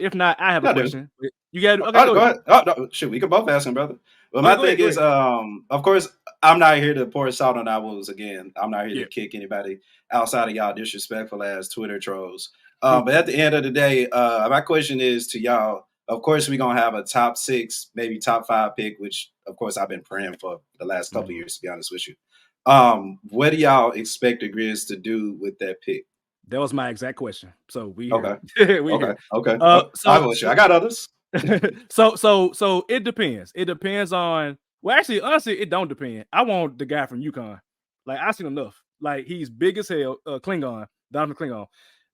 If not, I have a I do. question. You got okay? Oh, Go go ahead. ahead. Oh, no, shoot, we can both ask him, brother. But Okay, my go ahead. thing Go is, ahead. of course, I'm not here to pour salt on our wounds again. I'm not here to Yeah. kick anybody outside of y'all disrespectful ass Twitter trolls. Hmm. But at the end of the day, my question is to y'all. Of course, we're gonna have a top 6, maybe top 5 pick, which of course I've been praying for the last couple of years, to be honest with you. What do y'all expect the Grizz to do with that pick? That was my exact question. So we Okay, here. We okay, here. okay. Uh, I so with you. so I got others. so it depends. It depends on. Well, actually, honestly, it don't depend. I want the guy from UConn. Like I seen enough. Like he's big as hell. Klingon, Donovan Klingon,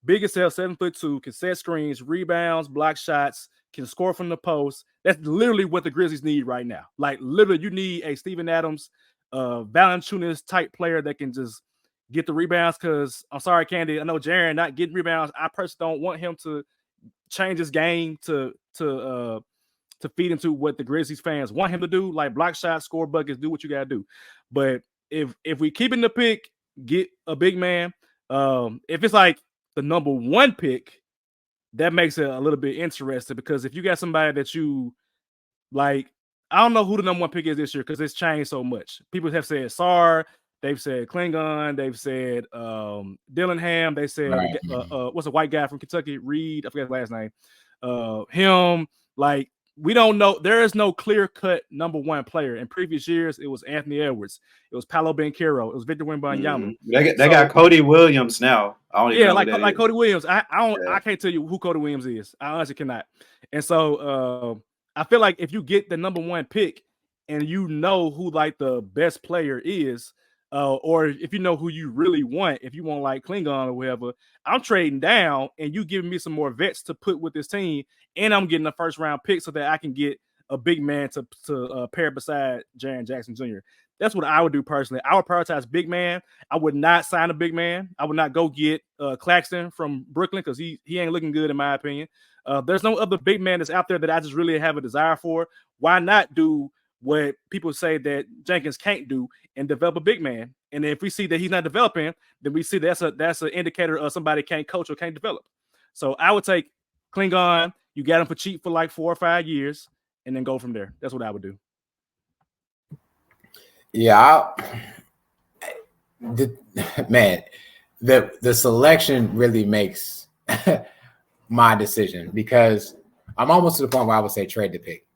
big as hell, 7'2", can set screens, rebounds, block shots, can score from the post. That's literally what the Grizzlies need right now. Like literally, you need a Steven Adams, Valanciunas type player that can just get the rebounds. Because I'm sorry, Candy, I know Jaren not getting rebounds. I personally don't want him to change his game to feed into what the Grizzlies fans want him to do, like block shots, score buckets, do what you gotta do. But if we keep in the pick, get a big man. If it's like the number 1 pick, that makes it a little bit interesting because if you got somebody that you like, I don't know who the number 1 pick is this year because it's changed so much. People have said Sar, they've said Klingon, they've said Dillingham, they said Right. what's a white guy from Kentucky, Reed, I forget his last name. Him, like we don't know. There is no clear-cut number 1 player. In previous years, it was Anthony Edwards, it was Paolo Banchero, it was Victor Wembanyama. They got Cody Williams now. I don't even Yeah, know like who that like is. Cody Williams. I don't. Yeah. I can't tell you who Cody Williams is. I honestly cannot. And so I feel like if you get the number 1 pick and you know who like the best player is, or if you know who you really want, if you want like Klingon or whatever, I'm trading down and you giving me some more vets to put with this team, and I'm getting a first round pick so that I can get a big man to pair beside Jaren Jackson Jr. That's what I would do personally. I would prioritize big man. I would not sign a big man. I would not go get Claxton from Brooklyn because he ain't looking good in my opinion. There's no other big man that's out there that I just really have a desire for. Why not do what people say that Jenkins can't do and develop a big man? And if we see that he's not developing, then we see that's an indicator of somebody can't coach or can't develop. So I would take Klingon. You got him for cheap for like 4 or 5 years, and then go from there. That's what I would do. Yeah, man, the selection really makes my decision because I'm almost to the point where I would say trade the pick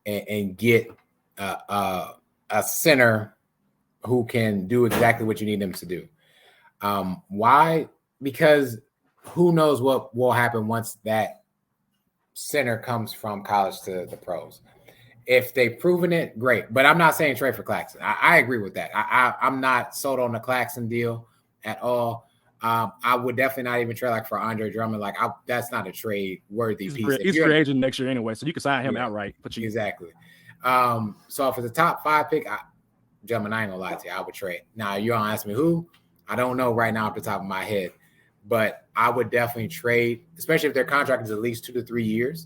and get a center who can do exactly what you need them to do. Why? Because who knows what will happen once that center comes from college to the pros. If they've proven it, great. But I'm not saying trade for Claxton. I agree with that. I'm not sold on the Claxton deal at all. I would definitely not even trade like for Andre Drummond. Like that's not a trade worthy piece. He's free agent next year anyway, so you can sign him outright for cheap. Exactly. So if it's a top 5 pick, gentlemen, I ain't gonna lie to you, I would trade. Now you don't ask me who. I don't know right now off the top of my head, but I would definitely trade, especially if their contract is at least 2 to 3 years,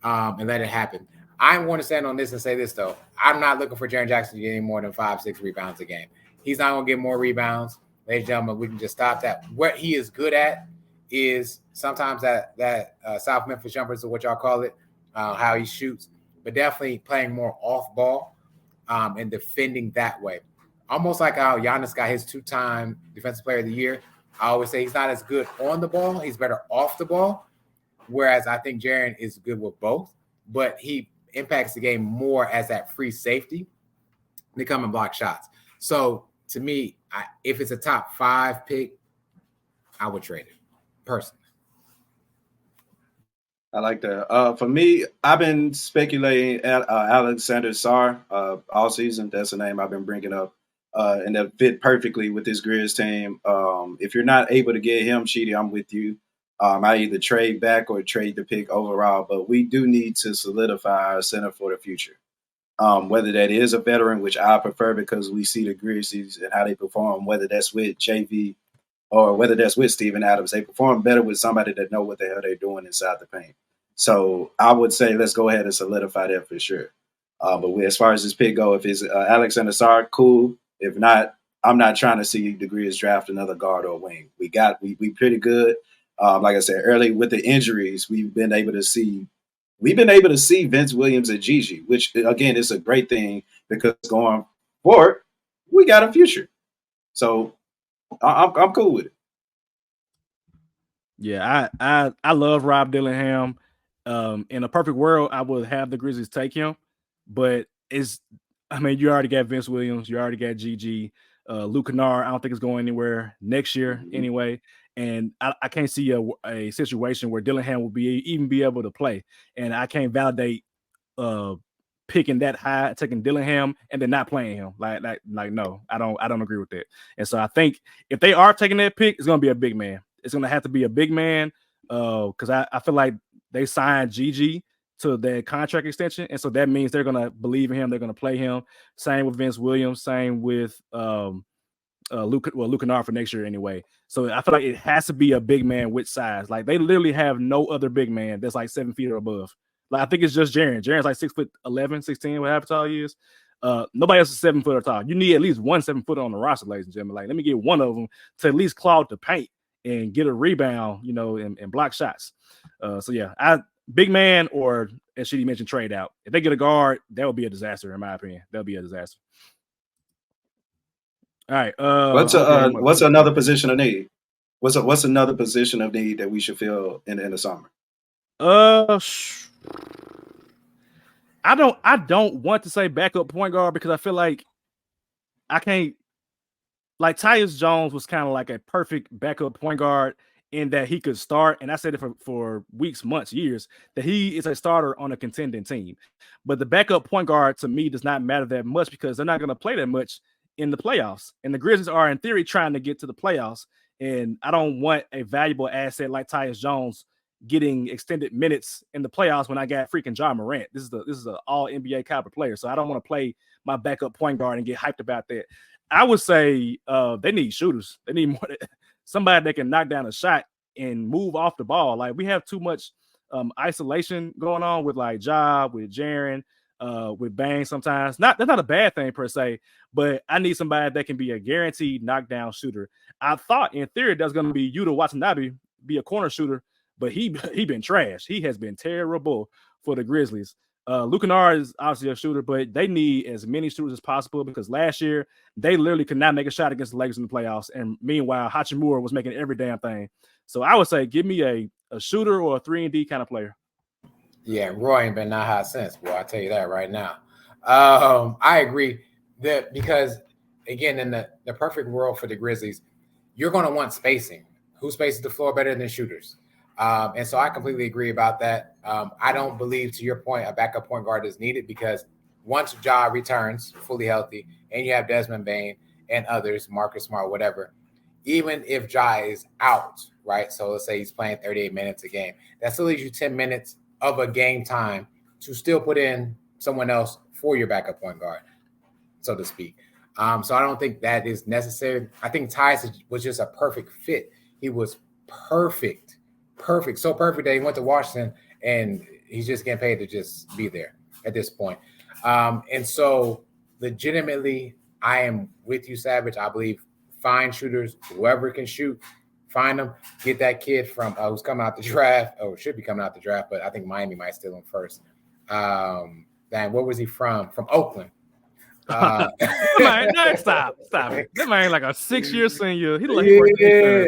and let it happen. I'm going to stand on this and say this, though. I'm not looking for Jaren Jackson to get any more than 5-6 rebounds a game. He's not going to get more rebounds. Ladies and gentlemen, we can just stop that. What he is good at is sometimes that South Memphis jumpers, or what y'all call it, how he shoots, but definitely playing more off ball and defending that way. Almost like how Giannis got his 2-time Defensive Player of the Year. I always say he's not as good on the ball. He's better off the ball, whereas I think Jaren is good with both, but he impacts the game more as that free safety to come and block shots. So to me, if it's a top 5 pick, I would trade it personally. I like that. For me, I've been speculating at Alexander Sarr all season. That's the name I've been bringing up, and that fit perfectly with this Grizz team. If you're not able to get him, Sheedy, I'm with you. I either trade back or trade the pick overall, but we do need to solidify our center for the future. Whether that is a veteran, which I prefer because we see the Grizzlies and how they perform, whether that's with JV or whether that's with Steven Adams, they perform better with somebody that know what the hell they're doing inside the paint. So I would say let's go ahead and solidify that for sure. As far as this pick go, if it's Alexander Sarr, cool. If not, I'm not trying to see the Grizz draft another guard or wing. We pretty good. Like I said early, with the injuries, we've been able to see Vince Williams and Gigi, which again is a great thing because going forward, we got a future. So I'm cool with it. Yeah, I love Rob Dillingham. In a perfect world, I would have the Grizzlies take him, but you already got Vince Williams, you already got GG, Luke Kennard. I don't think it's going anywhere next year anyway. And I can't see a situation where Dillingham will even be able to play. And I can't validate picking that high, taking Dillingham, and then not playing him. Like no, I don't agree with that. And so I think if they are taking that pick, it's gonna be a big man. It's gonna have to be a big man. Because I feel like they signed GG to their contract extension, and so that means they're gonna believe in him. They're gonna play him. Same with Vince Williams. Same with Luke Kennard for next year anyway. So I feel like it has to be a big man with size. Like they literally have no other big man that's like 7 feet or above. Like I think it's just Jaren. Jaren's like 6'11", 16, whatever tall he is. Nobody else is 7 foot or tall. You need at least one 7 footer on the roster, ladies and gentlemen. Like let me get one of them to at least clog the paint and get a rebound, and block shots. So yeah, big man, or as she mentioned, trade out. If they get a guard, that would be a disaster in my opinion. That would be a disaster. All right. What's another position of need? What's another position of need that we should fill in the summer? I don't want to say backup point guard because I feel like I can't. Like Tyus Jones was kind of like a perfect backup point guard in that he could start, and I said it for weeks, months, years, that he is a starter on a contending team. But the backup point guard to me does not matter that much because they're not going to play that much in the playoffs. And the Grizzlies are in theory trying to get to the playoffs, and I don't want a valuable asset like Tyus Jones getting extended minutes in the playoffs when I got freaking Ja Morant. This is an all NBA caliber player, so I don't want to play my backup point guard and get hyped about that. I would say they need shooters. They need more somebody that can knock down a shot and move off the ball. Like we have too much isolation going on with like Ja, with Jaren, with Bang sometimes. That's not a bad thing per se, but I need somebody that can be a guaranteed knockdown shooter. I thought in theory that's going to be Yuta Watanabe, be a corner shooter, but he been trash. He has been terrible for the Grizzlies. Luke Kennard is obviously a shooter, but they need as many shooters as possible because last year they literally could not make a shot against the Lakers in the playoffs. And meanwhile, Hachimura was making every damn thing. So I would say give me a shooter or a 3-and-D kind of player. Yeah, Roy ain't been that hot since, boy. I'll tell you that right now. I agree that because, again, in the perfect world for the Grizzlies, you're going to want spacing. Who spaces the floor better than shooters? And so I completely agree about that. I don't believe, to your point, a backup point guard is needed because once Ja returns fully healthy and you have Desmond Bane and others, Marcus Smart, whatever, even if Ja is out, right? So let's say he's playing 38 minutes a game. That still leaves you 10 minutes of a game time to still put in someone else for your backup point guard, so to speak. So I don't think that is necessary. I think Tyus was just a perfect fit. He was perfect. So perfect that he went to Washington and he's just getting paid to just be there at this point. And so legitimately, I am with you, Savage. I believe find shooters, whoever can shoot, find them, get that kid from who's coming out the draft, or should be coming out the draft, but I think Miami might steal him first. Where was he from? From Oakland. Stop it. That man like a 6-year senior. He look like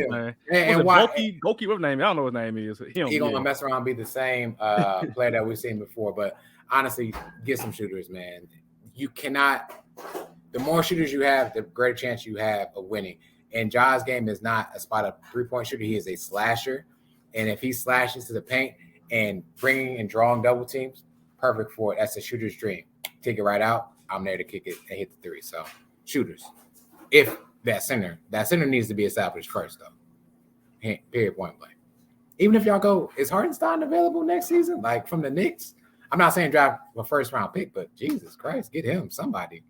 man. And why? Goki, whatever name. I don't know what his name is. He gonna mess around and be the same player that we've seen before. But honestly, get some shooters, man. You cannot. The more shooters you have, the greater chance you have of winning. And Ja's game is not a spot up 3-point shooter. He is a slasher, and if he slashes to the paint and bringing and drawing double teams, perfect for it. That's a shooter's dream. Take it right out. I'm there to kick it and hit the three. So shooters. If that center needs to be established first, though. Period, point blank. Even if y'all go, is Hardenstein available next season? Like from the Knicks? I'm not saying draft a first round pick, but Jesus Christ, get him somebody.